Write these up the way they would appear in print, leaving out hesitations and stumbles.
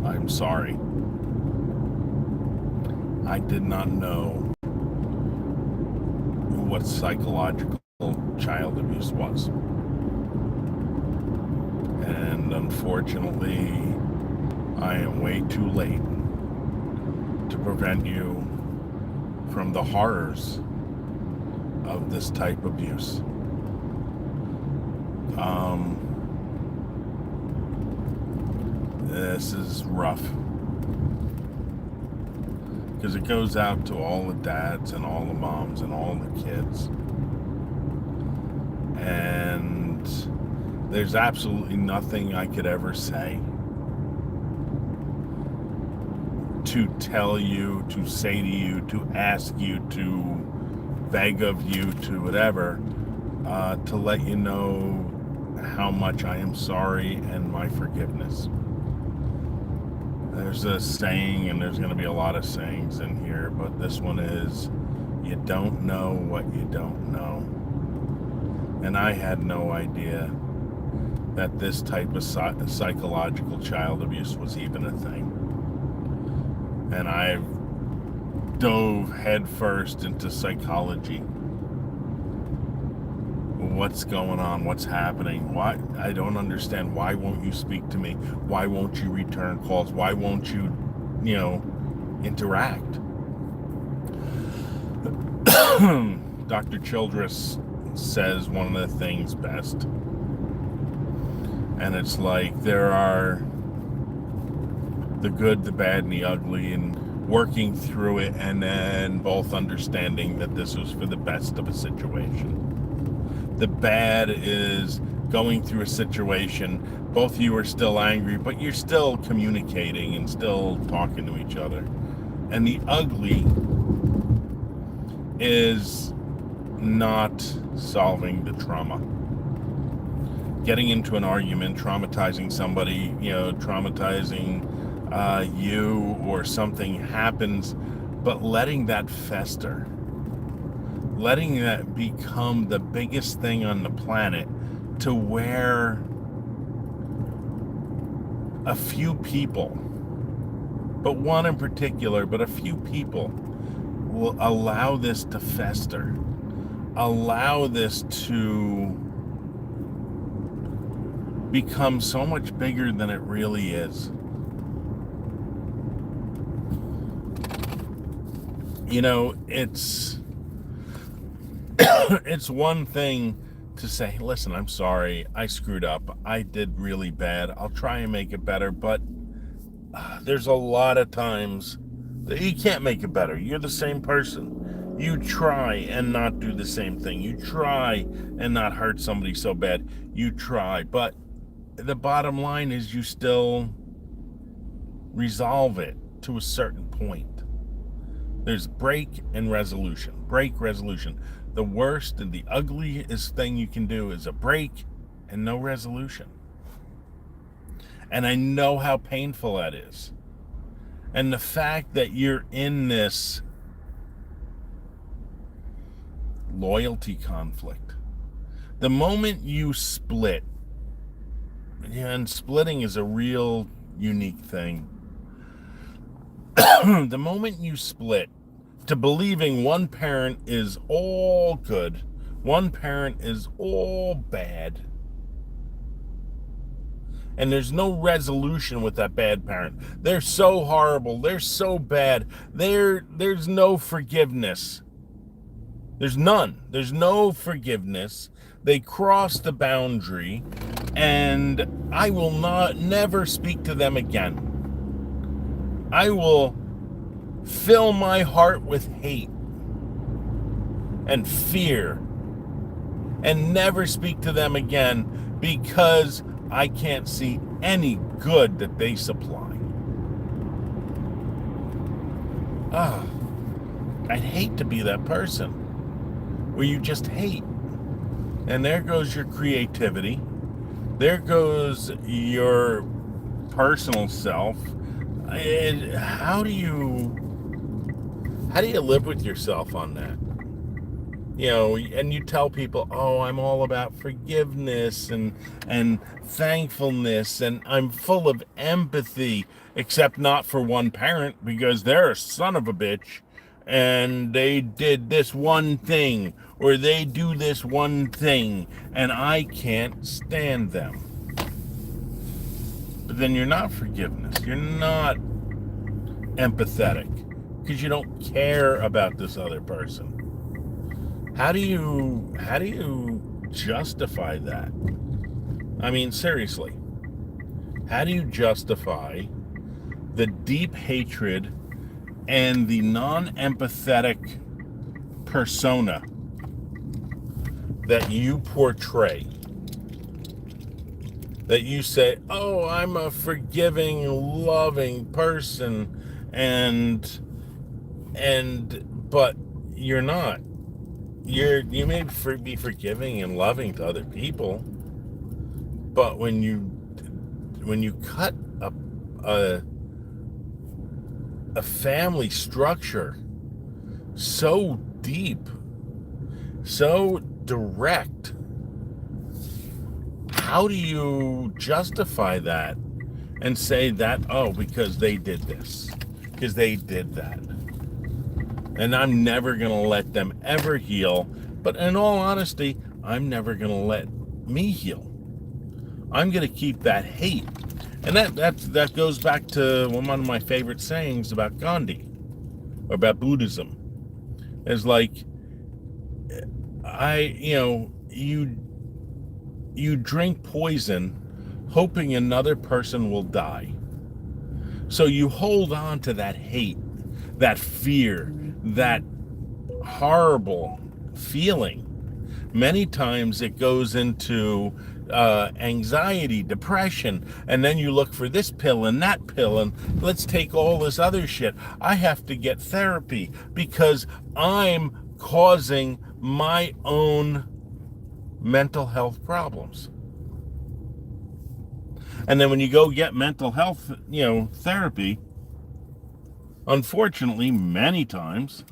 I'm sorry. I did not know what psychological child abuse was. And unfortunately, I am way too late to prevent you from the horrors of this type of abuse. This is rough because it goes out to all the dads and all the moms and all the kids, and there's absolutely nothing I could ever say to tell you, to say to you, to ask you, to beg of you, to whatever, to let you know how much I am sorry and my forgiveness. There's a saying, and there's going to be a lot of sayings in here, but this one is, you don't know what you don't know. And I had no idea that this type of psychological child abuse was even a thing. And I dove headfirst into psychology. What's going on? What's happening? Why? I don't understand. Why won't you speak to me? Why won't you return calls? Why won't you, interact? Dr. Childress says one of the things best. And it's like there are the good, the bad, and the ugly, and working through it, and then both understanding that this was for the best of a situation. The bad is going through a situation, both of you are still angry, but you're still communicating and still talking to each other. And the ugly is not solving the trauma. Getting into an argument, traumatizing somebody, traumatizing you, or something happens, but letting that fester. Letting that become the biggest thing on the planet, to where a few people, but one in particular, but a few people will allow this to fester, allow this to become so much bigger than it really is. It's one thing to say, listen, I'm sorry, I screwed up, I did really bad, I'll try and make it better, but there's a lot of times that you can't make it better. You're the same person. You try and not do the same thing. You try and not hurt somebody so bad. You try, but the bottom line is you still resolve it to a certain point. There's break and resolution. Break, resolution. The worst and the ugliest thing you can do is a break and no resolution. And I know how painful that is. And the fact that you're in this loyalty conflict, the moment you split, and splitting is a real unique thing. The moment you split to believing one parent is all good, one parent is all bad, and there's no resolution with that bad parent. They're so horrible, they're so bad, there's no forgiveness. There's none. There's no forgiveness. They cross the boundary, and I will never speak to them again. I will fill my heart with hate and fear and never speak to them again, because I can't see any good that they supply. I'd hate to be that person where you just hate. And there goes your creativity. There goes your personal self. How do you live with yourself on that? And you tell people, oh, I'm all about forgiveness and thankfulness, and I'm full of empathy, except not for one parent, because they're a son of a bitch and they did this one thing, or they do this one thing, and I can't stand them. But then you're not forgiveness. You're not empathetic because you don't care about this other person. How do you justify that? I mean, seriously. How do you justify the deep hatred and the non-empathetic persona that you portray? That you say, "Oh, I'm a forgiving, loving person," but you're not. You may be forgiving and loving to other people, but when you cut a a family structure so deep, so direct, how do you justify that and say that, oh, because they did this, because they did that, and I'm never going to let them ever heal? But in all honesty, I'm never going to let me heal. I'm going to keep that hate. And that goes back to one of my favorite sayings about Gandhi, or about Buddhism. It's like, you drink poison hoping another person will die. So you hold on to that hate, that fear, that horrible feeling. Many times it goes into anxiety, depression, and then you look for this pill and that pill, and let's take all this other shit. I have to get therapy because I'm causing my own mental health problems. And then when you go get mental health, therapy, unfortunately, many times,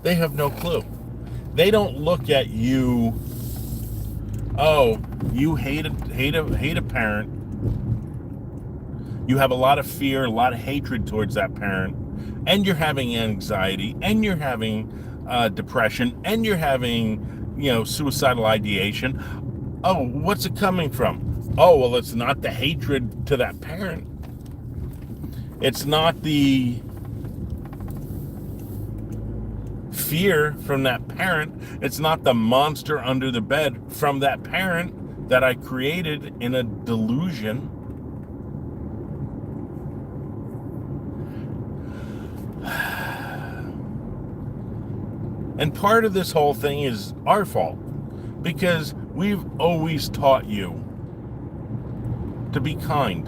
they have no clue. They don't look at you, oh, you hate a parent. You have a lot of fear, a lot of hatred towards that parent, and you're having anxiety, and you're having depression, and you're having, suicidal ideation. Oh, what's it coming from? Oh, well, it's not the hatred to that parent. It's not the fear from that parent. It's not the monster under the bed from that parent that I created in a delusion. And part of this whole thing is our fault, because we've always taught you to be kind,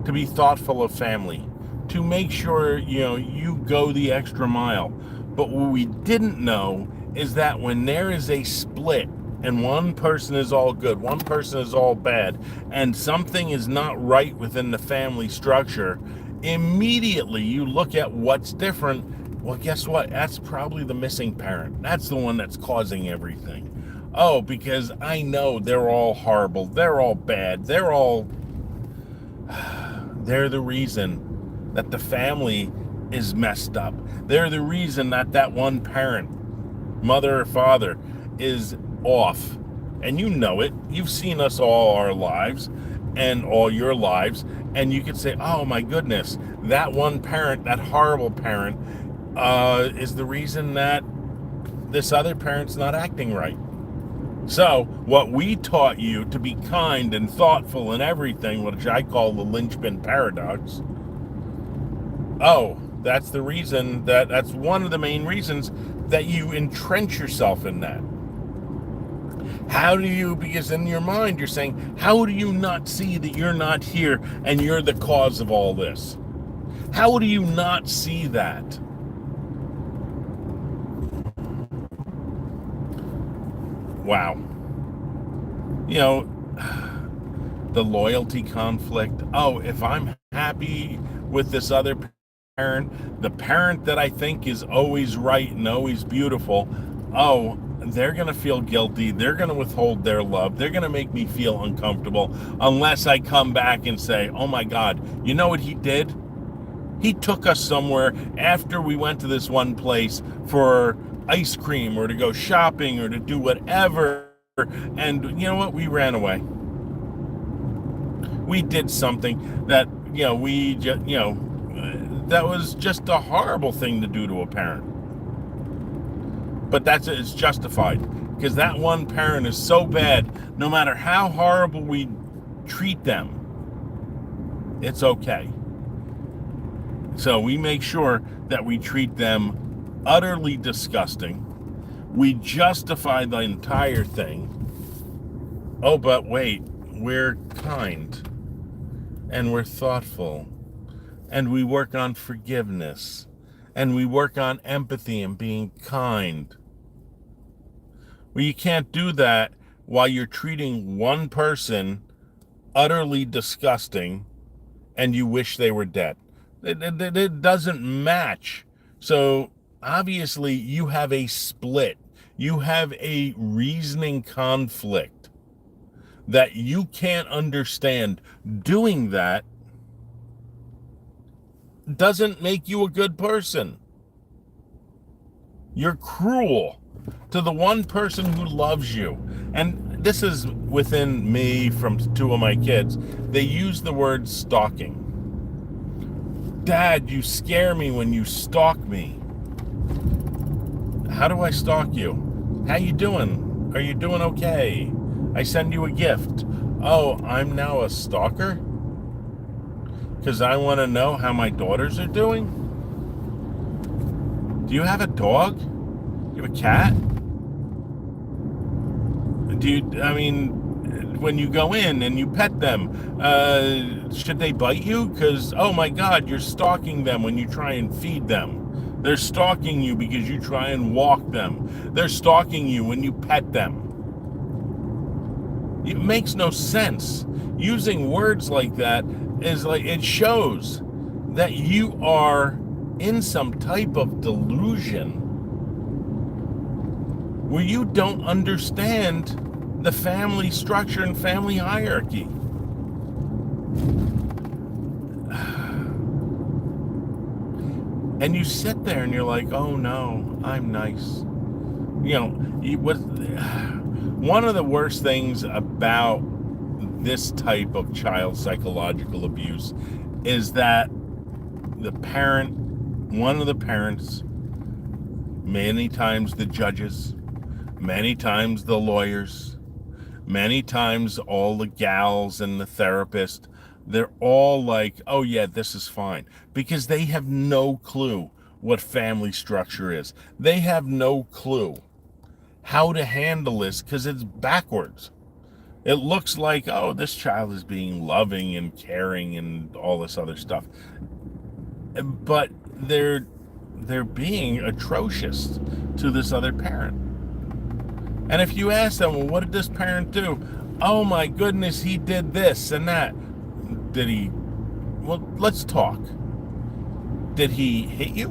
to be thoughtful of family, to make sure, you go the extra mile. But what we didn't know is that when there is a split and one person is all good, one person is all bad, and something is not right within the family structure, immediately you look at what's different. Well, guess what? That's probably the missing parent. That's the one that's causing everything. Oh, because I know they're all horrible. They're all bad. They're the reason that the family is messed up. They're the reason that one parent, mother or father, is off. And you know it. You've seen us all our lives and all your lives. And you could say, oh my goodness, that one parent, that horrible parent, is the reason that this other parent's not acting right. So what we taught you to be kind and thoughtful and everything, which I call the linchpin paradox, oh, that's the reason, that's one of the main reasons that you entrench yourself in that. Because in your mind you're saying, how do you not see that you're not here and you're the cause of all this? How do you not see that? Wow. The loyalty conflict. Oh, if I'm happy with this other parent, the parent that I think is always right and always beautiful, oh, they're going to feel guilty. They're going to withhold their love. They're going to make me feel uncomfortable unless I come back and say, oh my God, you know what he did? He took us somewhere after we went to this one place for ice cream or to go shopping or to do whatever. And you know what? We ran away. We did something that, we just, that was just a horrible thing to do to a parent. But it's justified because that one parent is so bad, no matter how horrible we treat them, it's okay. So we make sure that we treat them utterly disgusting. We justify the entire thing. Oh, but wait, we're kind and we're thoughtful and we work on forgiveness and we work on empathy and being kind. Well, you can't do that while you're treating one person utterly disgusting and you wish they were dead. It doesn't match. So obviously you have a split. You have a reasoning conflict that you can't understand. Doing that doesn't make you a good person. You're cruel to the one person who loves you. And this is within me from two of my kids. They use the word stalking. Dad, you scare me when you stalk me. How do I stalk you? How you doing? Are you doing okay? I send you a gift. Oh, I'm now a stalker? Because I want to know how my daughters are doing? Do you have a dog? You have a cat? When you go in and you pet them, should they bite you? Because, oh my God, you're stalking them when you try and feed them. They're stalking you because you try and walk them. They're stalking you when you pet them. It makes no sense. Using words like that is like, it shows that you are in some type of delusion where you don't understand the family structure and family hierarchy. And you sit there and you're like, oh no, I'm nice. One of the worst things about this type of child psychological abuse is that one of the parents, many times the judges, many times the lawyers, many times all the gals and the therapist, they're all like, oh yeah, this is fine. Because they have no clue what family structure is. They have no clue how to handle this because it's backwards. It looks like, oh, this child is being loving and caring and all this other stuff. But they're being atrocious to this other parent. And if you ask them, well, what did this parent do? Oh my goodness, he did this and that. Did he? Well, let's talk. Did he hit you?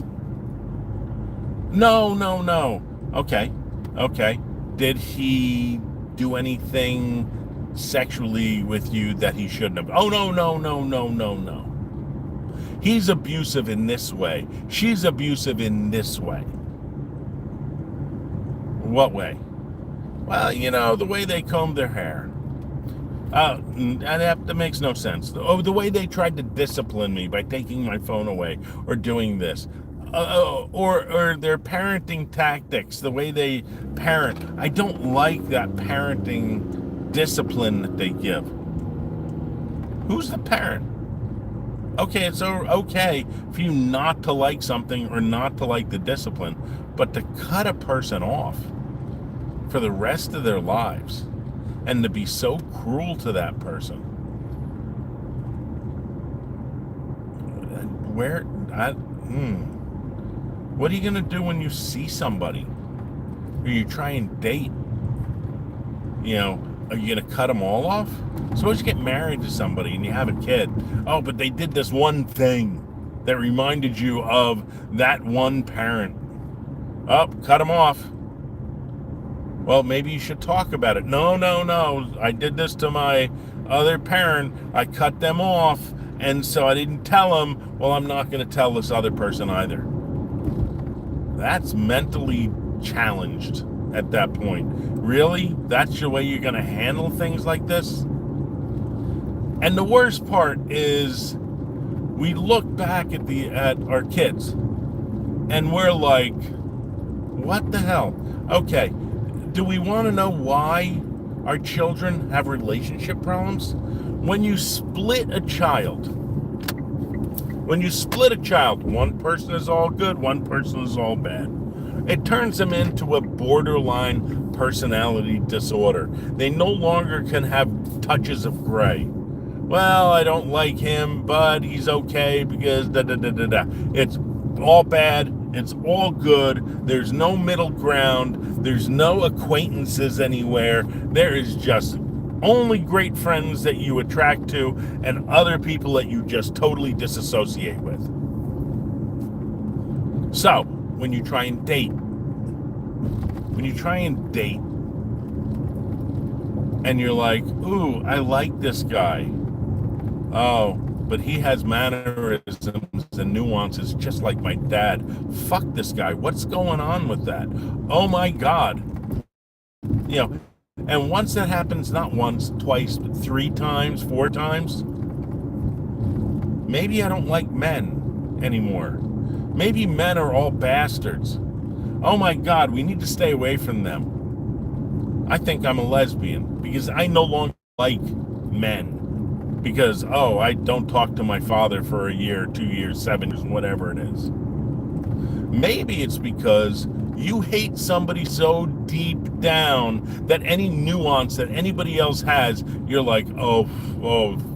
No. Okay. Did he do anything sexually with you that he shouldn't have? Oh, no. He's abusive in this way. She's abusive in this way. What way? Well, the way they comb their hair. That makes no sense. Oh, the way they tried to discipline me by taking my phone away or doing this. Or their parenting tactics, the way they parent. I don't like that parenting discipline that they give. Who's the parent? Okay, it's okay for you not to like something or not to like the discipline, but to cut a person off for the rest of their lives and to be so cruel to that person. What are you going to do when you see somebody or you try and date? Are you going to cut them all off? Suppose you get married to somebody and you have a kid. Oh, but they did this one thing that reminded you of that one parent. Oh, cut them off. Well, maybe you should talk about it. No, no, no. I did this to my other parent. I cut them off, and so I didn't tell them. Well, I'm not going to tell this other person either. That's mentally challenged at that point. Really? That's the way you're going to handle things like this? And the worst part is we look back at our kids and we're like, what the hell? Okay, do we want to know why our children have relationship problems? When you split a child, one person is all good, one person is all bad. It turns them into a borderline personality disorder. They no longer can have touches of gray. Well, I don't like him, but he's okay because da-da-da-da-da. It's all bad. It's all good. There's no middle ground. There's no acquaintances anywhere. There is just only great friends that you attract to and other people that you just totally disassociate with. So, when you try and date, and you're like, ooh, I like this guy. Oh, but he has mannerisms and nuances just like my dad. Fuck this guy. What's going on with that? Oh my God. And once that happens, not once, twice, but 3 times, 4 times, maybe I don't like men anymore. Maybe men are all bastards. Oh my God, we need to stay away from them. I think I'm a lesbian because I no longer like men. Because, I don't talk to my father for a year, 2 years, 7 years, whatever it is. Maybe it's because you hate somebody so deep down that any nuance that anybody else has, you're like, oh,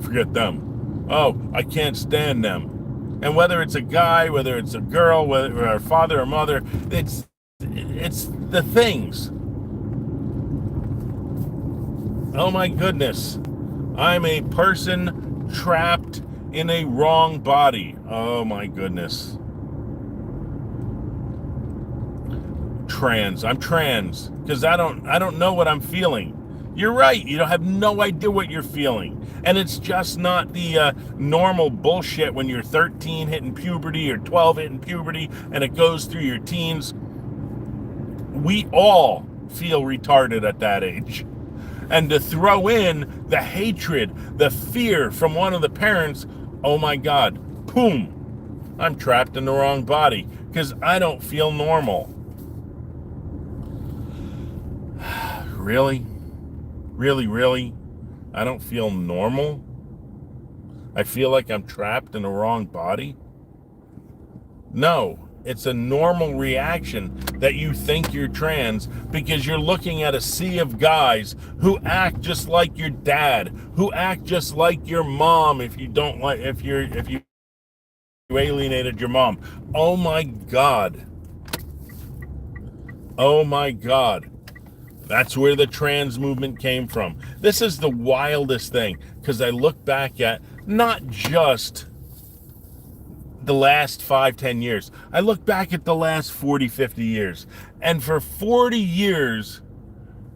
forget them. Oh, I can't stand them. And whether it's a guy, whether it's a girl, whether a father or mother, it's the things. Oh my goodness. I'm a person trapped in a wrong body. Oh my goodness. I'm trans because I don't know what I'm feeling. You're right. You don't have no idea what you're feeling. And it's just not the normal bullshit when you're 13 hitting puberty or 12 hitting puberty and it goes through your teens. We all feel retarded at that age. And to throw in the hatred, the fear from one of the parents, oh my God, boom, I'm trapped in the wrong body because I don't feel normal. Really? Really, really? I don't feel normal? I feel like I'm trapped in the wrong body? No, it's a normal reaction that you think you're trans because you're looking at a sea of guys who act just like your dad, who act just like your mom if you alienated your mom. Oh my God. Oh my God. That's where the trans movement came from. This is the wildest thing because I look back at not just the last 5-10 years. I look back at the last 40-50 years. And for 40 years,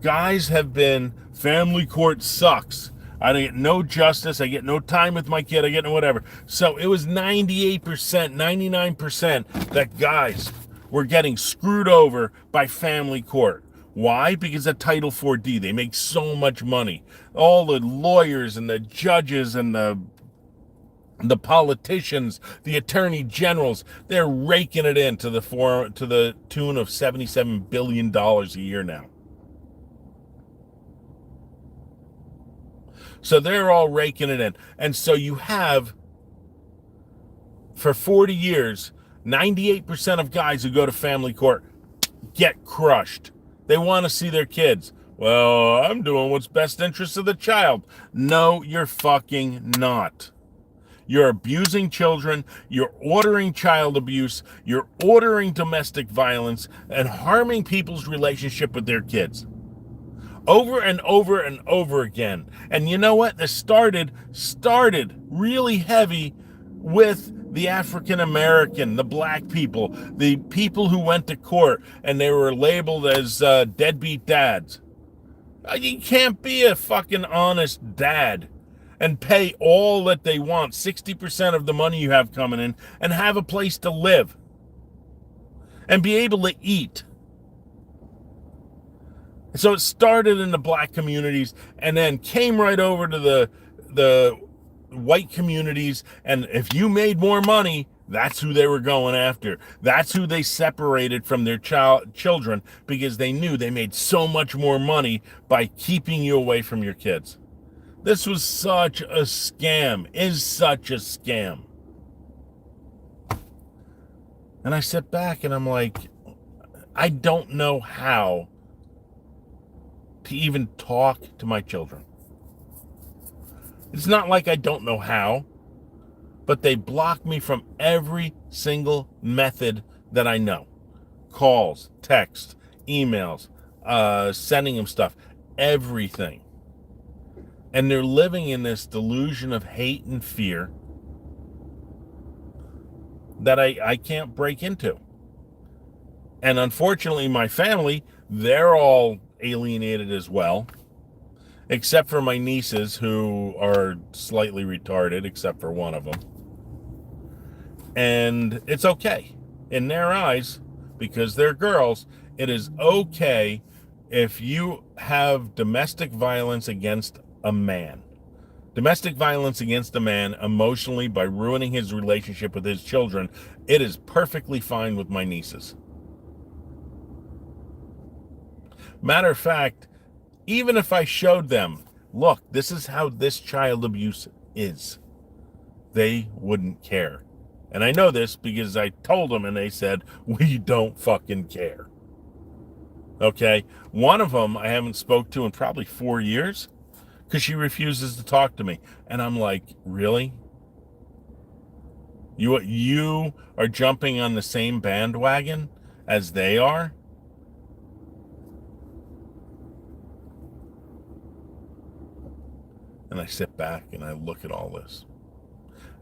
guys have been, family court sucks. I get no justice. I get no time with my kid. I get no whatever. So it was 98%, 99% that guys were getting screwed over by family court. Why? Because of Title 4D. They make so much money. All the lawyers and the judges and the politicians, the attorney generals, they're raking it in to the tune of $77 billion a year now. So they're all raking it in. And so you have, for 40 years, 98% of guys who go to family court get crushed. They want to see their kids. Well, I'm doing what's best interest of the child. No, you're fucking not. You're abusing children, you're ordering child abuse, you're ordering domestic violence, and harming people's relationship with their kids. Over and over and over again. And you know what? This started really heavy with the African American, the black people, the people who went to court and they were labeled as deadbeat dads. You can't be a fucking honest dad and pay all that they want, 60% of the money you have coming in, and have a place to live and be able to eat. So it started in the black communities and then came right over to the white communities. And if you made more money, that's who they were going after. That's who they separated from their children, because they knew they made so much more money by keeping you away from your kids. This was such a scam, is such a scam. And I sit back and I'm like, I don't know how to even talk to my children. It's not like I don't know how, but they block me from every single method that I know. Calls, texts, emails, sending them stuff, everything. And they're living in this delusion of hate and fear that I can't break into. And unfortunately, my family, they're all alienated as well, except for my nieces, who are slightly retarded, except for one of them. And it's okay in their eyes, because they're girls. It is okay if you have domestic violence against a man. Domestic violence against a man emotionally by ruining his relationship with his children. It is perfectly fine with my nieces. Matter of fact, even if I showed them, look, this is how this child abuse is, they wouldn't care. And I know this because I told them and they said, we don't fucking care. Okay? One of them I haven't spoke to in probably 4 years because she refuses to talk to me. And I'm like, really? You are jumping on the same bandwagon as they are? And I sit back and I look at all this.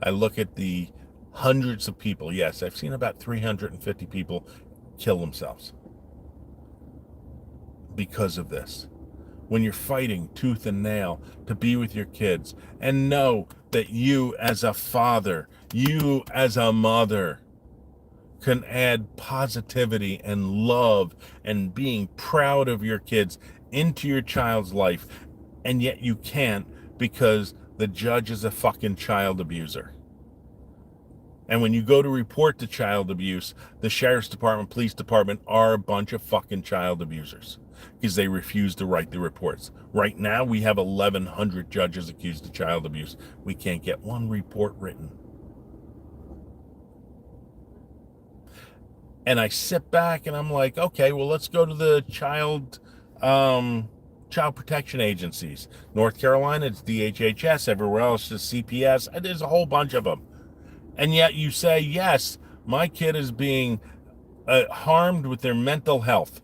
I look at the hundreds of people. Yes, I've seen about 350 people kill themselves because of this. When you're fighting tooth and nail to be with your kids, and know that you as a father, you as a mother, can add positivity and love and being proud of your kids into your child's life, and yet you can't because the judge is a fucking child abuser. And when you go to report the child abuse, the sheriff's department, police department are a bunch of fucking child abusers because they refuse to write the reports. Right now, we have 1,100 judges accused of child abuse. We can't get one report written. And I sit back and I'm like, okay, well, let's go to the child protection agencies. North Carolina, it's DHHS. Everywhere else is CPS. There's a whole bunch of them. And yet you say, yes, my kid is being harmed with their mental health.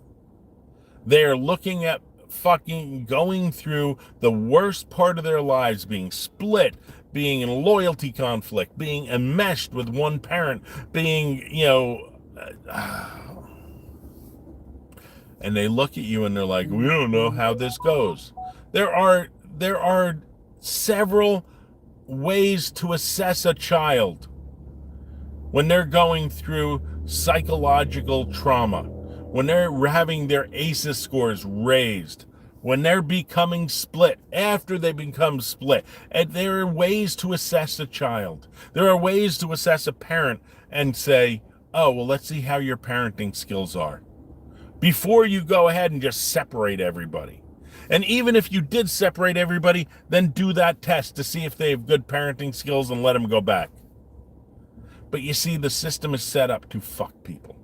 They're looking at fucking going through the worst part of their lives, being split, being in a loyalty conflict, being enmeshed with one parent, being, and they look at you and they're like, we don't know how this goes. There are several ways to assess a child when they're going through psychological trauma, when they're having their ACEs scores raised, when they're becoming split, after they become split. And there are ways to assess a child. There are ways to assess a parent and say, oh, well, let's see how your parenting skills are, before you go ahead and just separate everybody. And even if you did separate everybody, then do that test to see if they have good parenting skills and let them go back. But you see, the system is set up to fuck people,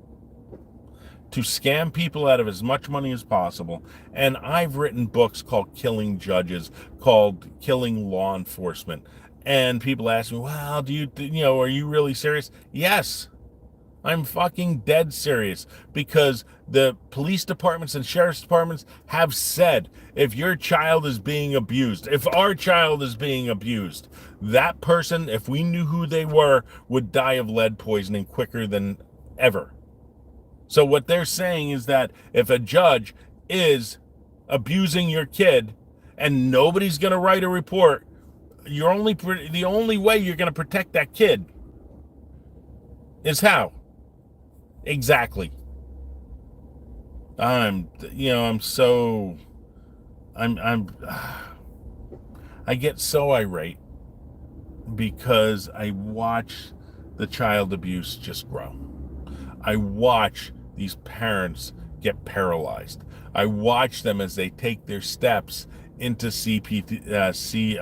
to scam people out of as much money as possible. And I've written books called Killing Judges, called Killing Law Enforcement. And people ask me, well, are you really serious? Yes, I'm fucking dead serious, because the police departments and sheriff's departments have said, if your child is being abused, if our child is being abused, that person, if we knew who they were, would die of lead poisoning quicker than ever. So what they're saying is that if a judge is abusing your kid and nobody's going to write a report, the only way you're going to protect that kid is how? Exactly. I'm so, I'm, I get so irate because I watch the child abuse just grow. I watch these parents get paralyzed. I watch them as they take their steps into CPTSD.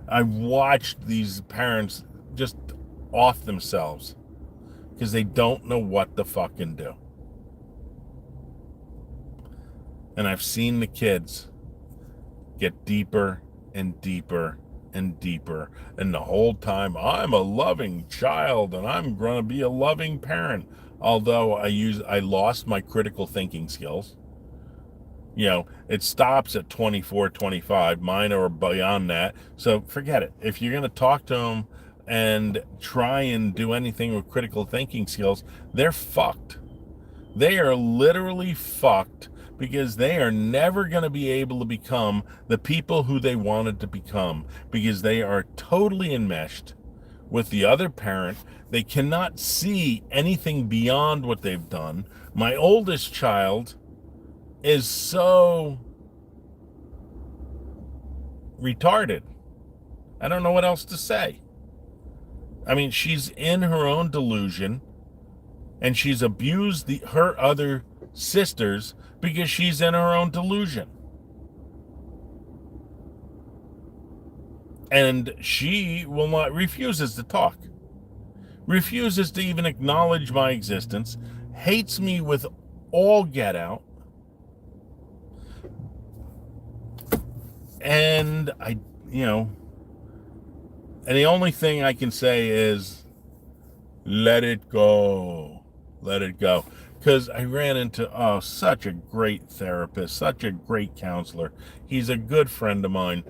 I watched these parents just off themselves because they don't know what to fucking do. And I've seen the kids get deeper and deeper and deeper. And the whole time, I'm a loving child and I'm going to be a loving parent. Although I lost my critical thinking skills. It stops at 24, 25. Mine are beyond that. So forget it. If you're going to talk to them and try and do anything with critical thinking skills, they're fucked. They are literally fucked, because they are never going to be able to become the people who they wanted to become, because they are totally enmeshed with the other parent. They cannot see anything beyond what they've done. My oldest child is so retarded. I don't know what else to say. I mean, she's in her own delusion, and she's abused her other sisters because she's in her own delusion. And she refuses to talk, refuses to even acknowledge my existence, hates me with all get out. And and the only thing I can say is, let it go. Let it go. Because I ran into such a great therapist, such a great counselor. He's a good friend of mine,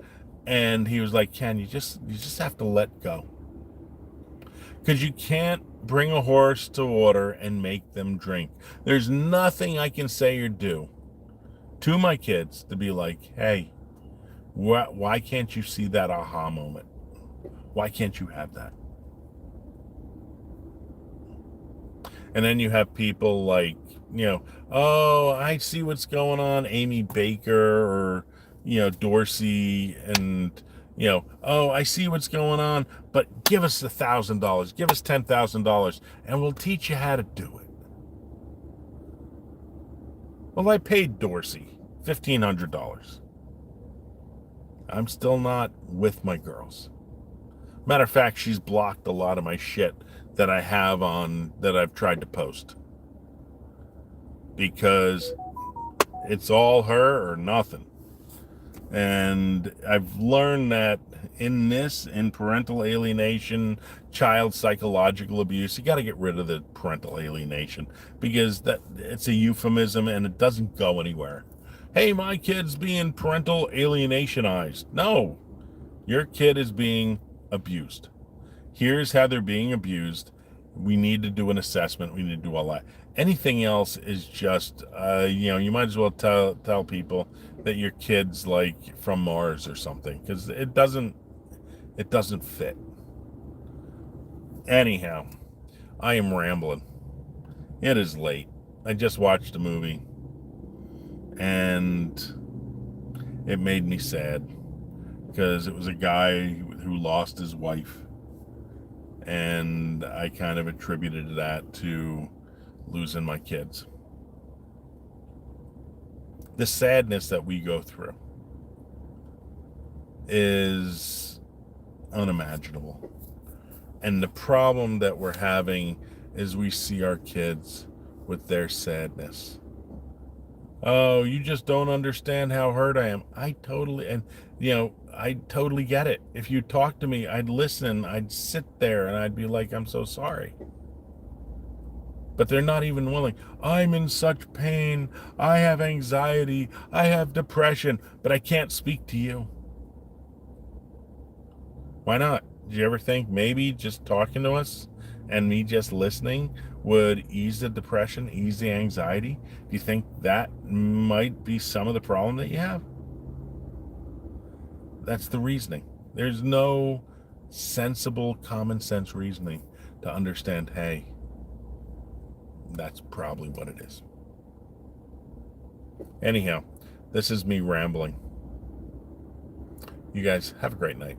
and he was like, Ken, you just have to let go, because you can't bring a horse to water and make them drink. There's nothing I can say or do to my kids to be like, hey, why can't you see that aha moment? Why can't you have that? And then you have people like, oh, I see what's going on, Amy Baker, or, Dorsey, and, oh, I see what's going on, but give us $1,000, give us $10,000, and we'll teach you how to do it. Well, I paid Dorsey $1,500. I'm still not with my girls. Matter of fact, she's blocked a lot of my shit that I have that I've tried to post, because it's all her or nothing. And I've learned that in parental alienation, child psychological abuse, you got to get rid of the parental alienation, because it's a euphemism and it doesn't go anywhere. Hey, my kid's being parental alienationized. No, your kid is being abused. Here's how they're being abused. We need to do an assessment. We need to do all that. Anything else is just, you might as well tell people that your kid's like from Mars or something, because it doesn't fit. Anyhow, I am rambling. It is late. I just watched a movie, and it made me sad, because it was a guy who lost his wife. And I kind of attributed that to losing my kids. The sadness that we go through is unimaginable. And the problem that we're having is we see our kids with their sadness. Oh, you just don't understand how hurt I am. I totally, and I totally get it. If you talk to me, I'd listen, I'd sit there and I'd be like, I'm so sorry. But they're not even willing. I'm in such pain. I have anxiety. I have depression, but I can't speak to you. Why not? Did you ever think maybe just talking to us and me just listening would ease the depression, ease the anxiety? Do you think that might be some of the problem that you have? That's the reasoning. There's no sensible, common sense reasoning to understand, hey, that's probably what it is. Anyhow, this is me rambling. You guys have a great night.